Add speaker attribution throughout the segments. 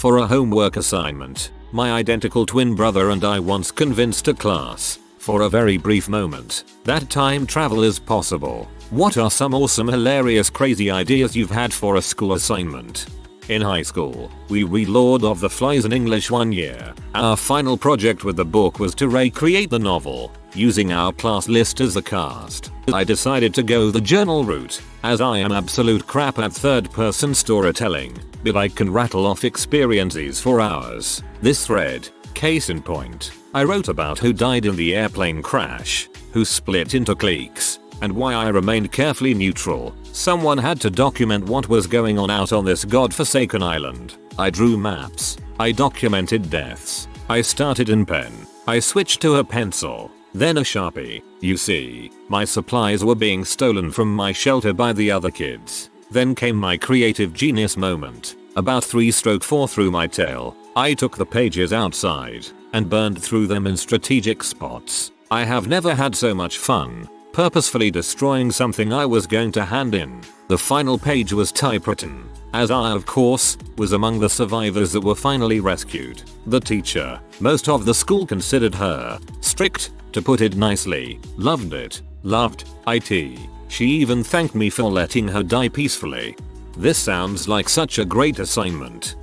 Speaker 1: For a homework assignment, my identical twin brother and I once convinced a class, for a very brief moment, that time travel is possible. What are some awesome, hilarious, crazy ideas you've had for a school assignment? In high school, we read Lord of the Flies in English one year. Our final project with the book was to recreate the novel, using our class list as the cast. I decided to go the journal route, as I am absolute crap at third person storytelling, but I can rattle off experiences for hours. This thread, case in point, I wrote about who died in the airplane crash, who split into cliques, and why I remained carefully neutral. Someone had to document what was going on out on this godforsaken island. I drew maps. I documented deaths. I started in pen. I switched to a pencil, then a Sharpie. You see, my supplies were being stolen from my shelter by the other kids. Then came my creative genius moment. About 3/4 through my tale, I took the pages outside and burned through them in strategic spots. I have never had so much fun purposefully destroying something I was going to hand in. The final page was typewritten, as I, of course, was among the survivors that were finally rescued. The teacher, most of the school considered her strict, to put it nicely, loved it, loved it. She even thanked me for letting her die peacefully. This sounds like such a great assignment.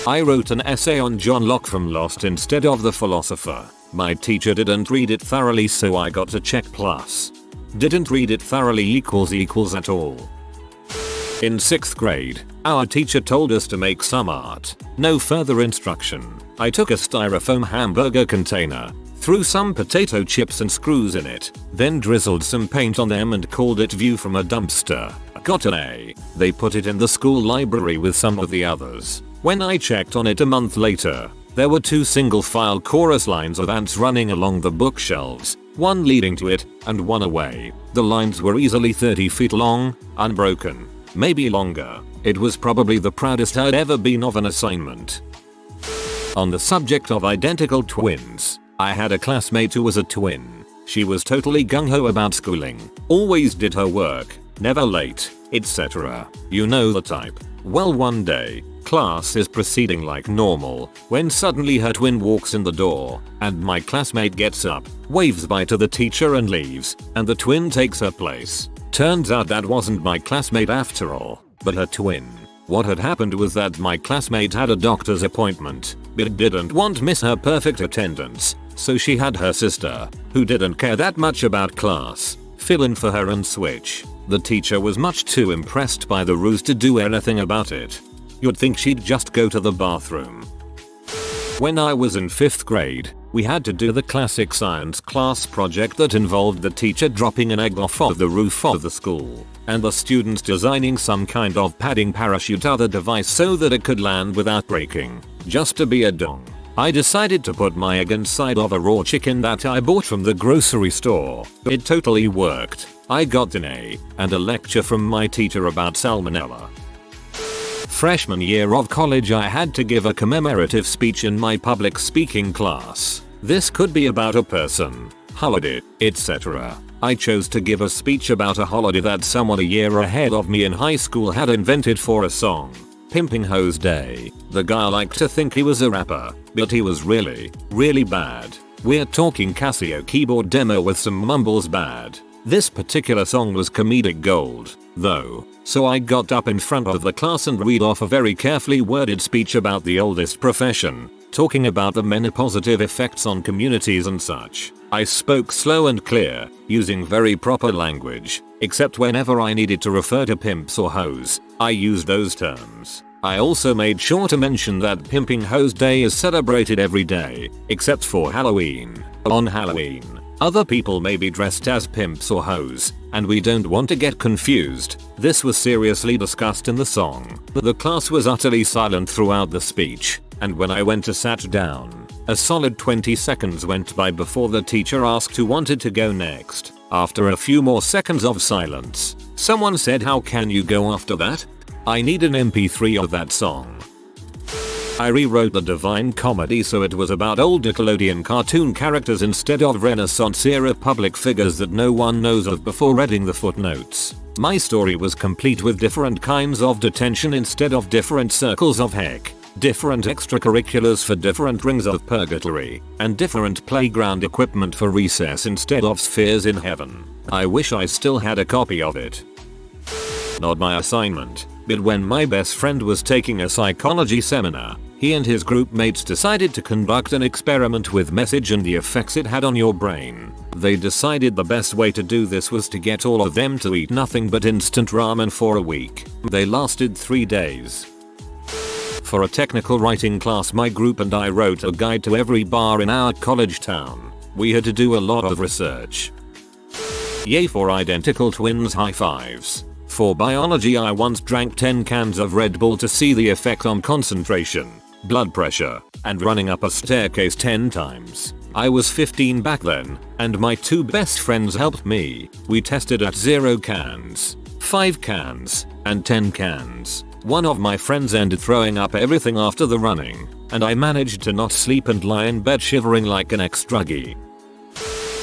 Speaker 1: I wrote an essay on John Locke from Lost instead of the philosopher. My teacher didn't read it thoroughly, so I got a check plus. Didn't read it thoroughly equals at all. In 6th grade, our teacher told us to make some art. No further instruction. I took a styrofoam hamburger container, threw some potato chips and screws in it, then drizzled some paint on them and called it View from a Dumpster. Got an A. They put it in the school library with some of the others. When I checked on it a month later, there were 2 single-file chorus lines of ants running along the bookshelves, one leading to it and one away. The lines were easily 30 feet long, unbroken, maybe longer. It was probably the proudest I'd ever been of an assignment. On the subject of identical twins, I had a classmate who was a twin. She was totally gung-ho about schooling, always did her work, never late, etc. You know the type. Well, one day, class is proceeding like normal, when suddenly her twin walks in the door, and my classmate gets up, waves bye to the teacher and leaves, and the twin takes her place. Turns out that wasn't my classmate after all, but her twin. What had happened was that my classmate had a doctor's appointment, but didn't want to miss her perfect attendance, so she had her sister, who didn't care that much about class, fill in for her and switch. The teacher was much too impressed by the ruse to do anything about it. You'd think she'd just go to the bathroom. When I was in 5th grade, we had to do the classic science class project that involved the teacher dropping an egg off of the roof of the school, and the students designing some kind of padding parachute other device so that it could land without breaking. Just to be a dong, I decided to put my egg inside of a raw chicken that I bought from the grocery store. It totally worked. I got an A and a lecture from my teacher about salmonella. Freshman year of college, I had to give a commemorative speech in my public speaking class. This could be about a person, holiday, etc. I chose to give a speech about a holiday that someone a year ahead of me in high school had invented for a song. Pimping Hose Day. The guy liked to think he was a rapper, but he was really bad. We're talking Casio keyboard demo with some mumbles bad. This particular song was comedic gold, though, so I got up in front of the class and read off a very carefully worded speech about the oldest profession, talking about the many positive effects on communities and such. I spoke slow and clear, using very proper language, except whenever I needed to refer to pimps or hoes, I used those terms. I also made sure to mention that Pimping Hose Day is celebrated every day, except for Halloween. On Halloween, other people may be dressed as pimps or hoes, and we don't want to get confused. This was seriously discussed in the song. The class was utterly silent throughout the speech, and when I went to sat down, a solid 20 seconds went by before the teacher asked who wanted to go next. After a few more seconds of silence, someone said, "How can you go after that? I need an MP3 of that song." I rewrote the Divine Comedy so it was about old Nickelodeon cartoon characters instead of Renaissance era public figures that no one knows of before reading the footnotes. My story was complete with different kinds of detention instead of different circles of heck. different extracurriculars for different rings of purgatory, and different playground equipment for recess instead of spheres in heaven. I wish I still had a copy of it. Not my assignment, but when my best friend was taking a psychology seminar, he and his group mates decided to conduct an experiment with message and the effects it had on your brain. They decided the best way to do this was to get all of them to eat nothing but instant ramen for a week. They lasted 3 days. For a technical writing class, my group and I wrote a guide to every bar in our college town. We had to do a lot of research. Yay for identical twins, high fives. For biology, I once drank 10 cans of Red Bull to see the effect on concentration, blood pressure, and running up a staircase 10 times. I was 15 back then, and my 2 best friends helped me. We tested at 0 cans, 5 cans, and 10 cans. One of my friends ended throwing up everything after the running, and I managed to not sleep and lie in bed shivering like an ex-druggie.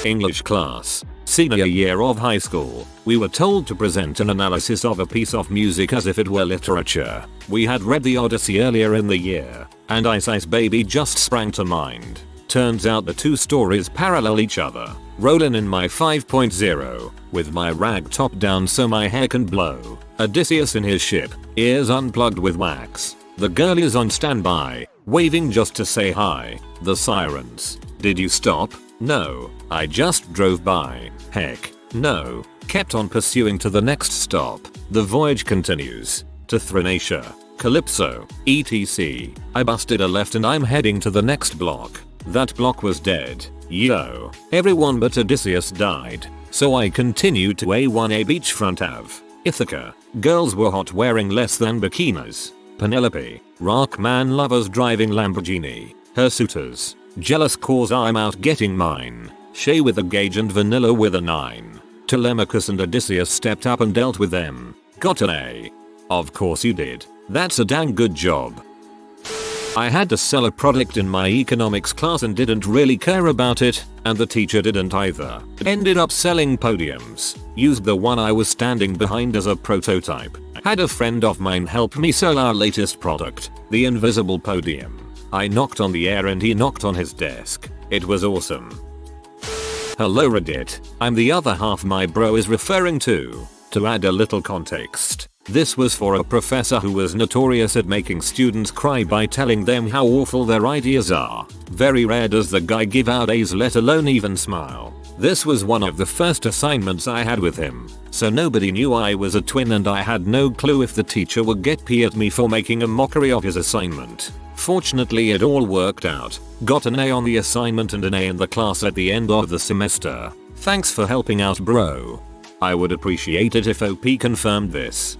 Speaker 1: English class. Senior year of high school, we were told to present an analysis of a piece of music as if it were literature. We had read the Odyssey earlier in the year, and Ice Baby just sprang to mind. Turns out the 2 stories parallel each other. Rollin' in my 5.0, with my rag top down so my hair can blow. Odysseus in his ship, ears unplugged with wax. The girl is on standby, waving just to say hi. The sirens. Did you stop? No, I just drove by. Heck, no. Kept on pursuing to the next stop. The voyage continues. To Thrinacia, Calypso, etc. I busted a left and I'm heading to the next block. That block was dead. Yo. Everyone but Odysseus died. So I continued to A1A Beachfront Ave. Ithaca. Girls were hot wearing less than bikinis. Penelope. Rock man lovers driving Lamborghini. Her suitors. Jealous cause I'm out getting mine. Shay with a gauge and Vanilla with a 9. Telemachus and Odysseus stepped up and dealt with them. Got an A. Of course you did. That's a dang good job. I had to sell a product in my economics class and didn't really care about it, and the teacher didn't either. Ended up selling podiums. Used the one I was standing behind as a prototype. Had a friend of mine help me sell our latest product, the invisible podium. I knocked on the air and he knocked on his desk. It was awesome. Hello Reddit, I'm the other half my bro is referring to. To add a little context, this was for a professor who was notorious at making students cry by telling them how awful their ideas are. Very rare does the guy give out A's, let alone even smile. This was one of the first assignments I had with him, so nobody knew I was a twin and I had no clue if the teacher would get pee at me for making a mockery of his assignment. Fortunately it all worked out. Got an A on the assignment and an A in the class at the end of the semester. Thanks for helping out bro. I would appreciate it if OP confirmed this.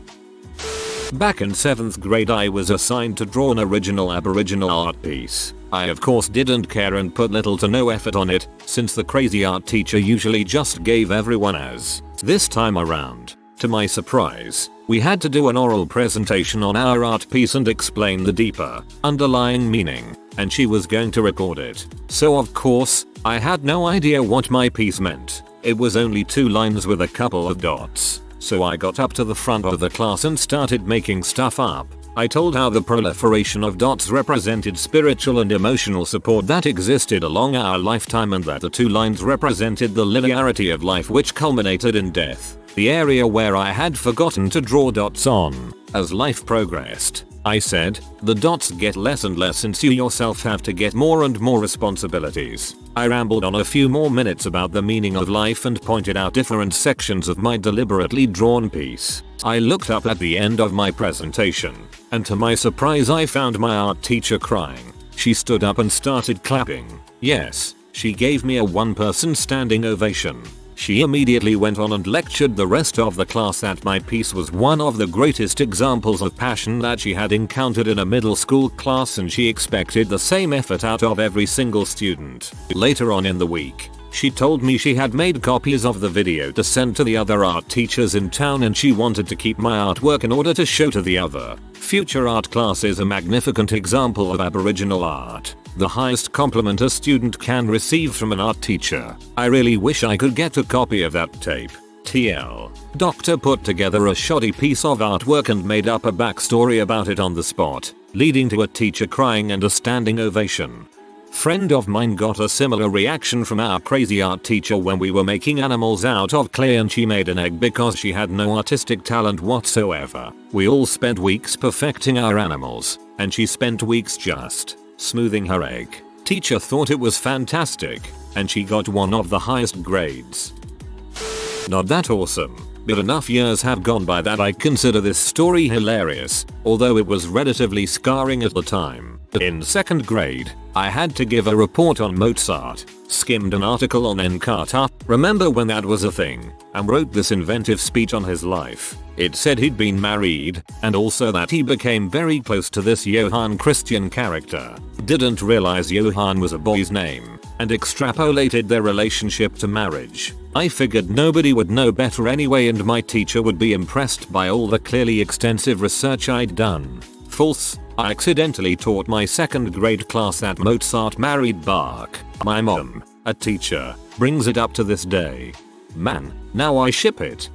Speaker 1: Back in 7th grade I was assigned to draw an original Aboriginal art piece. I of course didn't care and put little to no effort on it, since the crazy art teacher usually just gave everyone A's. This time around, to my surprise, we had to do an oral presentation on our art piece and explain the deeper, underlying meaning, and she was going to record it. So of course, I had no idea what my piece meant. It was only 2 lines with a couple of dots. So I got up to the front of the class and started making stuff up. I told how the proliferation of dots represented spiritual and emotional support that existed along our lifetime and that the 2 lines represented the linearity of life which culminated in death, the area where I had forgotten to draw dots on. As life progressed, I said, the dots get less and less since you yourself have to get more and more responsibilities. I rambled on a few more minutes about the meaning of life and pointed out different sections of my deliberately drawn piece. I looked up at the end of my presentation, and to my surprise I found my art teacher crying. She stood up and started clapping. Yes, she gave me a 1-person standing ovation. She immediately went on and lectured the rest of the class that my piece was one of the greatest examples of passion that she had encountered in a middle school class, and she expected the same effort out of every single student. Later on in the week, she told me she had made copies of the video to send to the other art teachers in town and she wanted to keep my artwork in order to show to the other future art classes a magnificent example of Aboriginal art. The highest compliment a student can receive from an art teacher. I really wish I could get a copy of that tape. TL. Doctor put together a shoddy piece of artwork and made up a backstory about it on the spot, leading to a teacher crying and a standing ovation. Friend of mine got a similar reaction from our crazy art teacher when we were making animals out of clay and she made an egg because she had no artistic talent whatsoever. We all spent weeks perfecting our animals, and she spent weeks just smoothing her egg. Teacher thought it was fantastic, and she got one of the highest grades. Not that awesome, but enough years have gone by that I consider this story hilarious, although it was relatively scarring at the time. In 2nd grade, I had to give a report on Mozart, skimmed an article on Encarta, remember when that was a thing, and wrote this inventive speech on his life. It said he'd been married, and also that he became very close to this Johann Christian character. Didn't realize Johann was a boy's name, and extrapolated their relationship to marriage. I figured nobody would know better anyway and my teacher would be impressed by all the clearly extensive research I'd done. False. I accidentally taught my 2nd grade class that Mozart married Bach. My mom, a teacher, brings it up to this day. Man, now I ship it.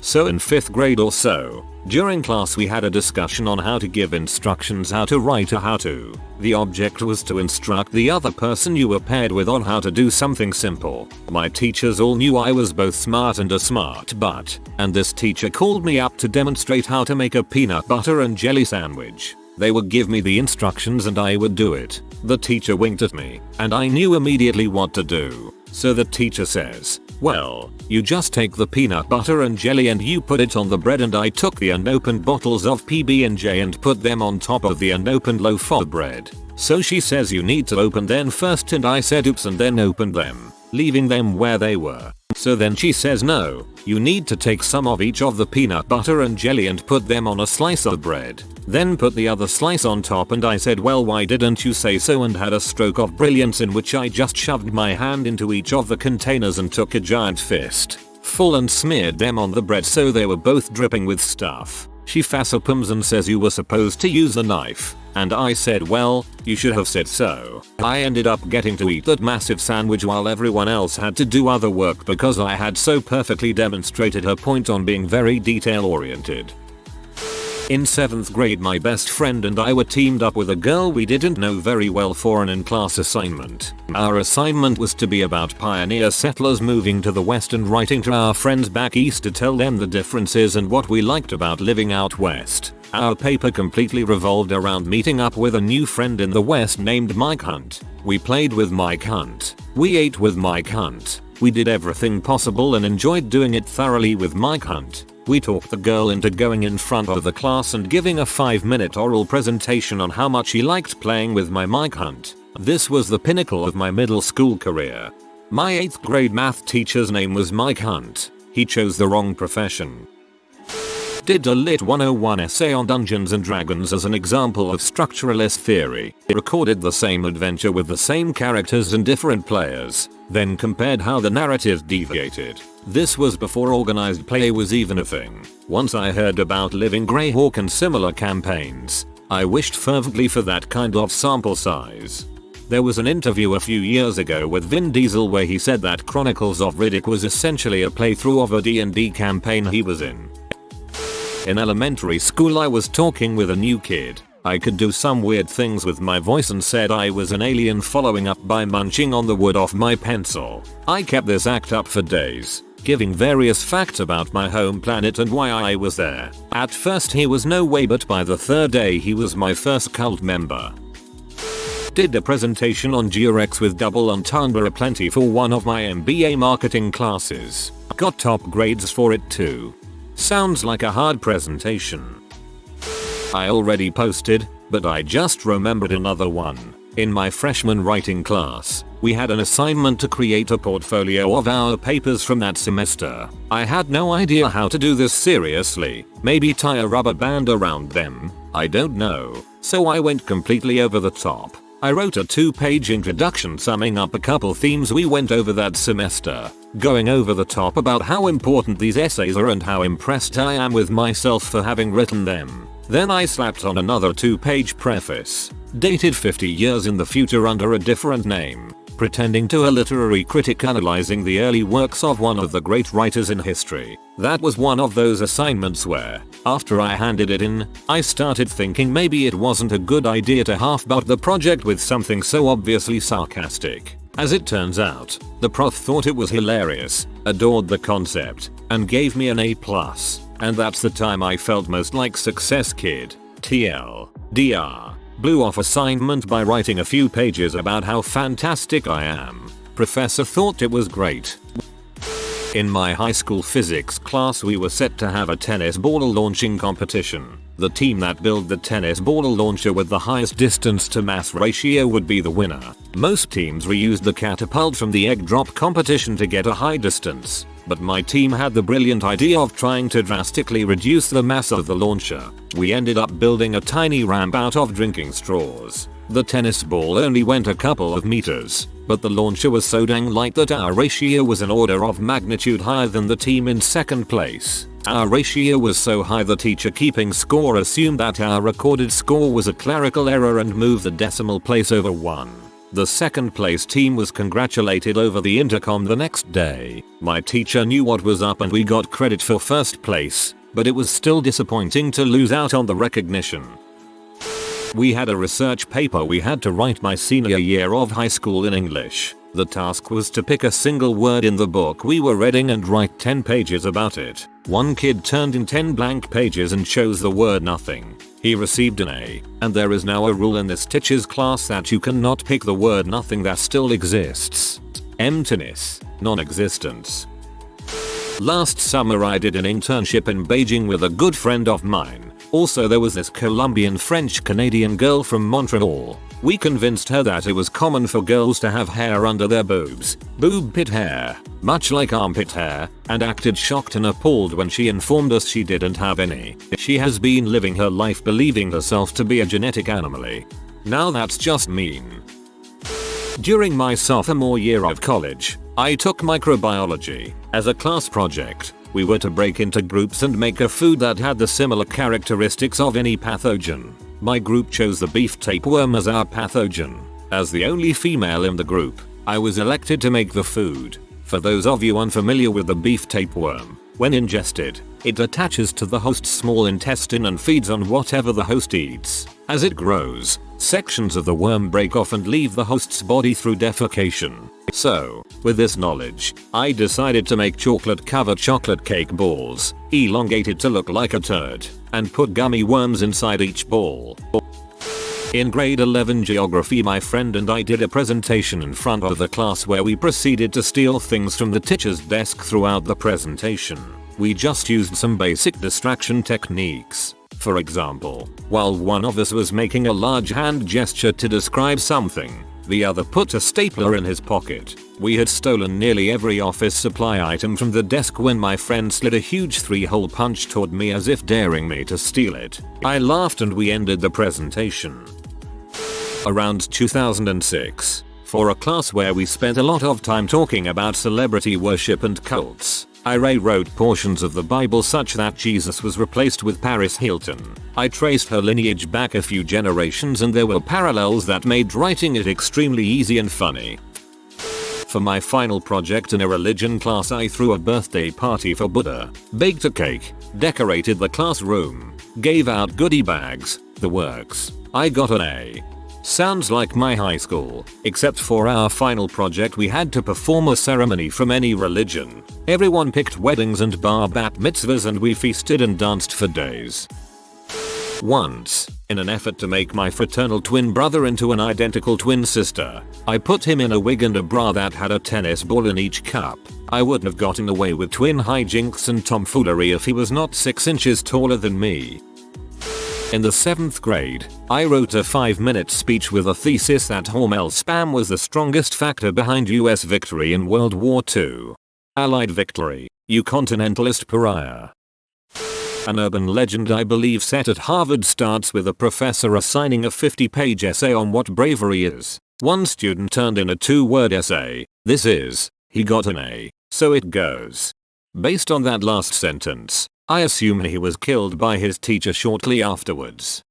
Speaker 1: So in 5th grade or so, during class we had a discussion on how to give instructions how to write a how-to. The object was to instruct the other person you were paired with on how to do something simple. My teachers all knew I was both smart and a smart butt, and this teacher called me up to demonstrate how to make a peanut butter and jelly sandwich. They would give me the instructions and I would do it. The teacher winked at me, and I knew immediately what to do. So the teacher says, well, you just take the peanut butter and jelly and you put it on the bread, and I took the unopened bottles of PB&J and put them on top of the unopened loaf of bread. So she says you need to open them first, and I said oops and then opened them, leaving them where they were. So then she says no, you need to take some of each of the peanut butter and jelly and put them on a slice of bread. Then put the other slice on top, and I said well why didn't you say so, and had a stroke of brilliance in which I just shoved my hand into each of the containers and took a giant fist full and smeared them on the bread so they were both dripping with stuff. She facepalms and says you were supposed to use a knife, and I said well, you should have said so. I ended up getting to eat that massive sandwich while everyone else had to do other work because I had so perfectly demonstrated her point on being very detail oriented. In 7th grade my best friend and I were teamed up with a girl we didn't know very well for an in-class assignment. Our assignment was to be about pioneer settlers moving to the west and writing to our friends back east to tell them the differences and what we liked about living out west. Our paper completely revolved around meeting up with a new friend in the west named Mike Hunt. We played with Mike Hunt. We ate with Mike Hunt. We did everything possible and enjoyed doing it thoroughly with Mike Hunt. We talked the girl into going in front of the class and giving a 5-minute oral presentation on how much he liked playing with my Mike Hunt. This was the pinnacle of my middle school career. My 8th grade math teacher's name was Mike Hunt. He chose the wrong profession. Did a Lit 101 essay on Dungeons and Dragons as an example of structuralist theory. Recorded the same adventure with the same characters and different players, then compared how the narrative deviated. This was before organized play was even a thing. Once I heard about Living Greyhawk and similar campaigns, I wished fervently for that kind of sample size. There was an interview a few years ago with Vin Diesel where he said that Chronicles of Riddick was essentially a playthrough of a D&D campaign he was in. In elementary school I was talking with a new kid. I could do some weird things with my voice and said I was an alien, following up by munching on the wood off my pencil. I kept this act up for days, giving various facts about my home planet and why I was there. At first he was no way, but by the 3rd day he was my first cult member. Did a presentation on Durex with double entendre aplenty for one of my MBA marketing classes. Got top grades for it too. Sounds like a hard presentation. I already posted, but I just remembered another one. In my freshman writing class, we had an assignment to create a portfolio of our papers from that semester. I had no idea how to do this seriously. Maybe tie a rubber band around them, I don't know. So I went completely over the top. I wrote a 2-page introduction summing up a couple themes we went over that semester, going over the top about how important these essays are and how impressed I am with myself for having written them. Then I slapped on another 2-page preface, dated 50 years in the future under a different name. pretending to a literary critic analyzing the early works of one of the great writers in history. That was one of those assignments where, after I handed it in, I started thinking maybe it wasn't a good idea to half-butt the project with something so obviously sarcastic. As it turns out, the prof thought it was hilarious, adored the concept, and gave me an A+. And that's the time I felt most like Success Kid. TLDR. Blew off assignment by writing a few pages about how fantastic I am. Professor thought it was great. In my high school physics class we were set to have a tennis ball launching competition. The team that built the tennis ball launcher with the highest distance to mass ratio would be the winner. Most teams reused the catapult from the egg drop competition to get a high distance, but my team had the brilliant idea of trying to drastically reduce the mass of the launcher. We ended up building a tiny ramp out of drinking straws. The tennis ball only went a couple of meters, but the launcher was so dang light that our ratio was an order of magnitude higher than the team in second place. Our ratio was so high the teacher keeping score assumed that our recorded score was a clerical error and moved the decimal place over 1. The second place team was congratulated over the intercom the next day. My teacher knew what was up and we got credit for first place, but it was still disappointing to lose out on the recognition. We had a research paper we had to write my senior year of high school in English. The task was to pick a single word in the book we were reading and write 10 pages about it. One kid turned in 10 blank pages and chose the word nothing. He received an A, and there is now a rule in this teacher's class that you cannot pick the word nothing that still exists. Emptiness, non-existence. Last summer I did an internship in Beijing with a good friend of mine. Also there was this Colombian French Canadian girl from Montreal. We convinced her that it was common for girls to have hair under their boobs, boob pit hair, much like armpit hair, and acted shocked and appalled when she informed us she didn't have any. She has been living her life believing herself to be a genetic anomaly. Now that's just mean. During my sophomore year of college, I took microbiology. As a class project, we were to break into groups and make a food that had the similar characteristics of any pathogen. My group chose the beef tapeworm as our pathogen. As the only female in the group, I was elected to make the food. For those of you unfamiliar with the beef tapeworm, when ingested, it attaches to the host's small intestine and feeds on whatever the host eats. As it grows, sections of the worm break off and leave the host's body through defecation. So, with this knowledge, I decided to make chocolate-covered chocolate cake balls, elongated to look like a turd, and put gummy worms inside each ball. In grade 11 geography my friend and I did a presentation in front of the class where we proceeded to steal things from the teacher's desk throughout the presentation. We just used some basic distraction techniques. For example, while one of us was making a large hand gesture to describe something, the other put a stapler in his pocket. We had stolen nearly every office supply item from the desk when my friend slid a huge 3-hole punch toward me as if daring me to steal it. I laughed and we ended the presentation. Around 2006, for a class where we spent a lot of time talking about celebrity worship and cults, I rewrote portions of the Bible such that Jesus was replaced with Paris Hilton. I traced her lineage back a few generations and there were parallels that made writing it extremely easy and funny. For my final project in a religion class I threw a birthday party for Buddha, baked a cake, decorated the classroom, gave out goodie bags, the works. I got an A. Sounds like my high school, except for our final project we had to perform a ceremony from any religion. Everyone picked weddings and bar bat mitzvahs and we feasted and danced for days. Once, in an effort to make my fraternal twin brother into an identical twin sister, I put him in a wig and a bra that had a tennis ball in each cup. I wouldn't have gotten away with twin hijinks and tomfoolery if he was not 6 inches taller than me. In the 7th grade, I wrote a 5-minute speech with a thesis that Hormel spam was the strongest factor behind US victory in World War II. Allied victory, you continentalist pariah. An urban legend I believe set at Harvard starts with a professor assigning a 50-page essay on what bravery is. One student turned in a 2-word essay, this is, he got an A, so it goes. Based on that last sentence, I assume he was killed by his teacher shortly afterwards.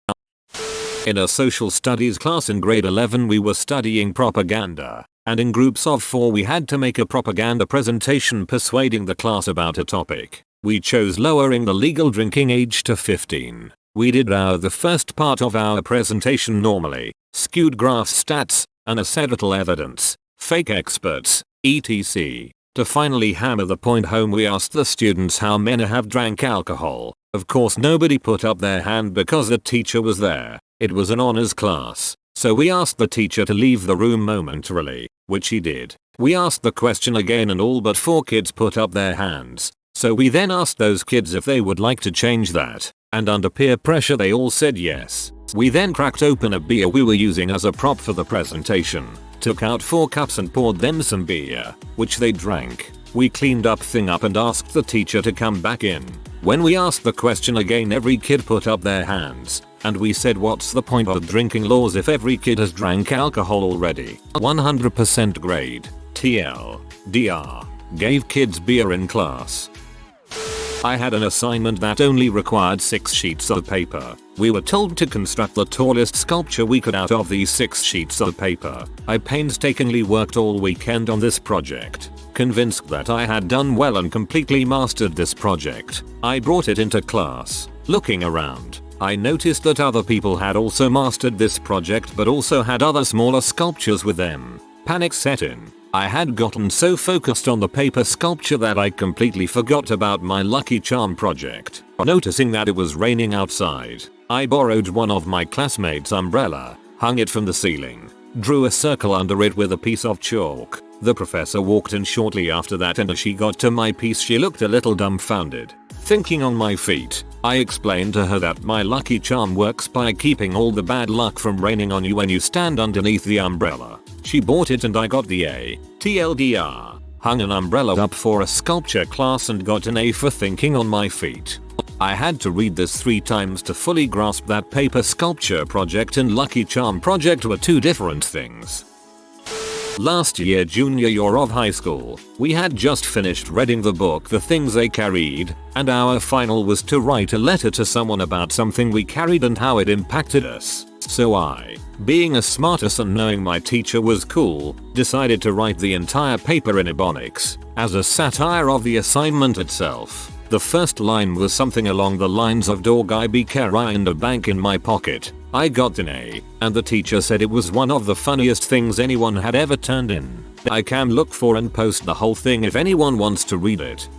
Speaker 1: In a social studies class in grade 11 we were studying propaganda. and in groups of 4 we had to make a propaganda presentation persuading the class about a topic. We chose lowering the legal drinking age to 15. We did the first part of our presentation normally, skewed graph stats, anecdotal evidence, fake experts, etc. To finally hammer the point home, we asked the students how many have drank alcohol. Of course nobody put up their hand because the teacher was there. It was an honors class, so we asked the teacher to leave the room momentarily, which he did. We asked the question again and all but 4 kids put up their hands. So we then asked those kids if they would like to change that, and under peer pressure they all said yes. We then cracked open a beer we were using as a prop for the presentation, took out 4 cups and poured them some beer, which they drank. We cleaned up and asked the teacher to come back in. When we asked the question again, every kid put up their hands, and we said, what's the point of drinking laws if every kid has drank alcohol already? 100% grade, TL, DR, gave kids beer in class. I had an assignment that only required 6 sheets of paper. We were told to construct the tallest sculpture we could out of these 6 sheets of paper. I painstakingly worked all weekend on this project, convinced that I had done well and completely mastered this project. I brought it into class. Looking around, I noticed that other people had also mastered this project but also had other smaller sculptures with them. Panic set in. I had gotten so focused on the paper sculpture that I completely forgot about my Lucky Charm project. Noticing that it was raining outside, I borrowed one of my classmates' umbrella, hung it from the ceiling, drew a circle under it with a piece of chalk. The professor walked in shortly after that, and as she got to my piece she looked a little dumbfounded. Thinking on my feet, I explained to her that my Lucky Charm works by keeping all the bad luck from raining on you when you stand underneath the umbrella. She bought it and I got the A. TLDR. Hung an umbrella up for a sculpture class and got an A for thinking on my feet. I had to read this 3 times to fully grasp that paper sculpture project and Lucky Charm project were 2 different things. Last year, junior year of high school, we had just finished reading the book The Things They Carried, and our final was to write a letter to someone about something we carried and how it impacted us. So I, being a smartass and knowing my teacher was cool, decided to write the entire paper in Ebonics, as a satire of the assignment itself. The first line was something along the lines of "Dog I be carrying a bank in my pocket." I got an A, and the teacher said it was one of the funniest things anyone had ever turned in. I can look for and post the whole thing if anyone wants to read it.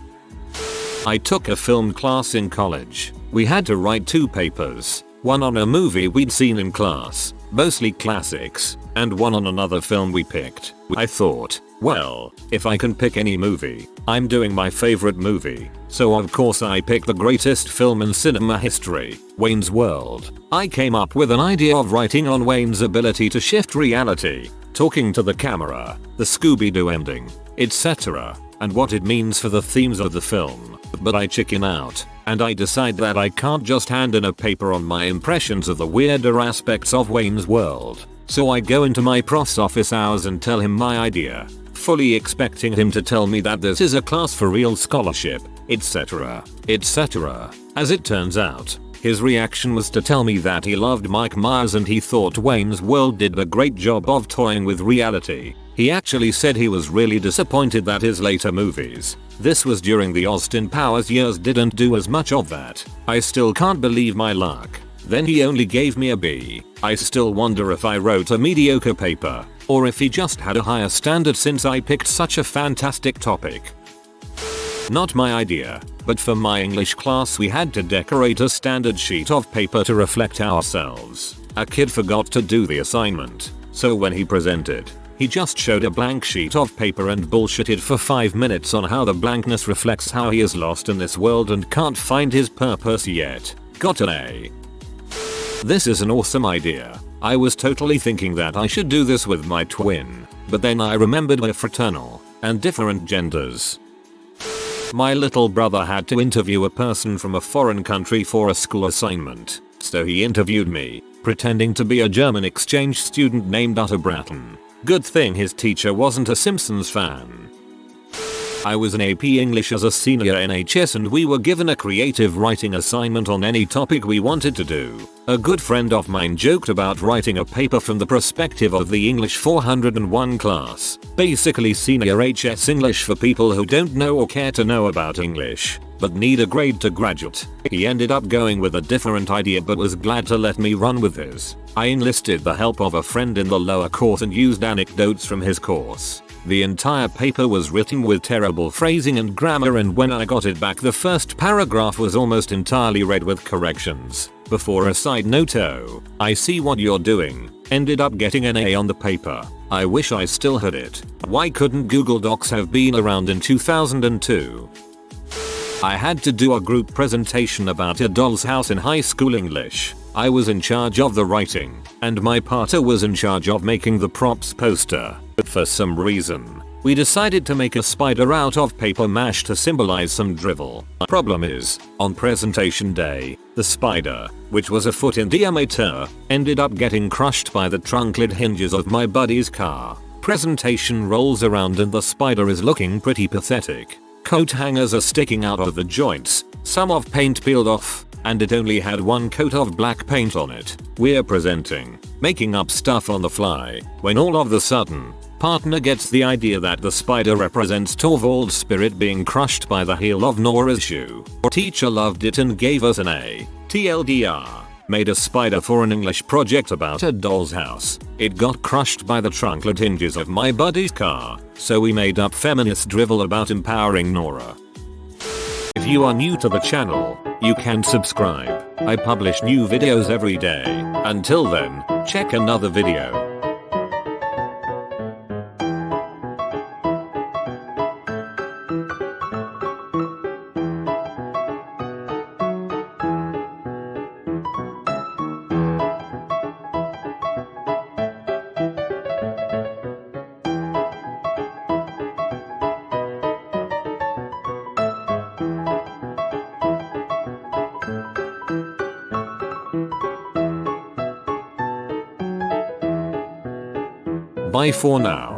Speaker 1: I took a film class in college. We had to write 2 papers, one on a movie we'd seen in class, mostly classics, and one on another film we picked. I thought, well, if I can pick any movie, I'm doing my favorite movie. So of course I picked the greatest film in cinema history, Wayne's World. I came up with an idea of writing on Wayne's ability to shift reality, talking to the camera, the Scooby-Doo ending, etc., and what it means for the themes of the film. But I chicken out, and I decide that I can't just hand in a paper on my impressions of the weirder aspects of Wayne's World. So I go into my prof's office hours and tell him my idea, fully expecting him to tell me that this is a class for real scholarship, etc., etc. As it turns out, his reaction was to tell me that he loved Mike Myers and he thought Wayne's World did a great job of toying with reality. He actually said he was really disappointed that his later movies, this was during the Austin Powers years, didn't do as much of that. I still can't believe my luck. Then he only gave me a B. I still wonder if I wrote a mediocre paper, or if he just had a higher standard since I picked such a fantastic topic. Not my idea, but for my English class we had to decorate a standard sheet of paper to reflect ourselves. A kid forgot to do the assignment, so when he presented, he just showed a blank sheet of paper and bullshitted for 5 minutes on how the blankness reflects how he is lost in this world and can't find his purpose yet. Got an A. This is an awesome idea. I was totally thinking that I should do this with my twin, but then I remembered we're fraternal, and different genders. My little brother had to interview a person from a foreign country for a school assignment, so he interviewed me, pretending to be a German exchange student named Bratton. Good thing his teacher wasn't a Simpsons fan. I was in AP English as a senior NHS and we were given a creative writing assignment on any topic we wanted to do. A good friend of mine joked about writing a paper from the perspective of the English 401 class, basically senior HS English for people who don't know or care to know about English, but need a grade to graduate. He ended up going with a different idea but was glad to let me run with his. I enlisted the help of a friend in the lower course and used anecdotes from his course. The entire paper was written with terrible phrasing and grammar, and when I got it back the first paragraph was almost entirely read with corrections. Before a side note, I see what you're doing. Ended up getting an A on the paper. I wish I still had it. Why couldn't Google Docs have been around in 2002? I had to do a group presentation about a doll's house in high school English. I was in charge of the writing, and my partner was in charge of making the props poster. But for some reason, we decided to make a spider out of paper mache to symbolize some drivel. Problem is, on presentation day, the spider, which was a foot in diameter, ended up getting crushed by the trunk-lid hinges of my buddy's car. Presentation rolls around and the spider is looking pretty pathetic. Coat hangers are sticking out of the joints, some of paint peeled off, and it only had one coat of black paint on it. We're presenting, making up stuff on the fly, when all of a sudden, partner gets the idea that the spider represents Torvald's spirit being crushed by the heel of Nora's shoe. Teacher loved it and gave us an A. TLDR. Made a spider for an English project about a doll's house. It got crushed by the trunk-lid hinges of my buddy's car, so we made up feminist drivel about empowering Nora. If you are new to the channel, you can subscribe. I publish new videos every day. Until then, check another video. Bye for now.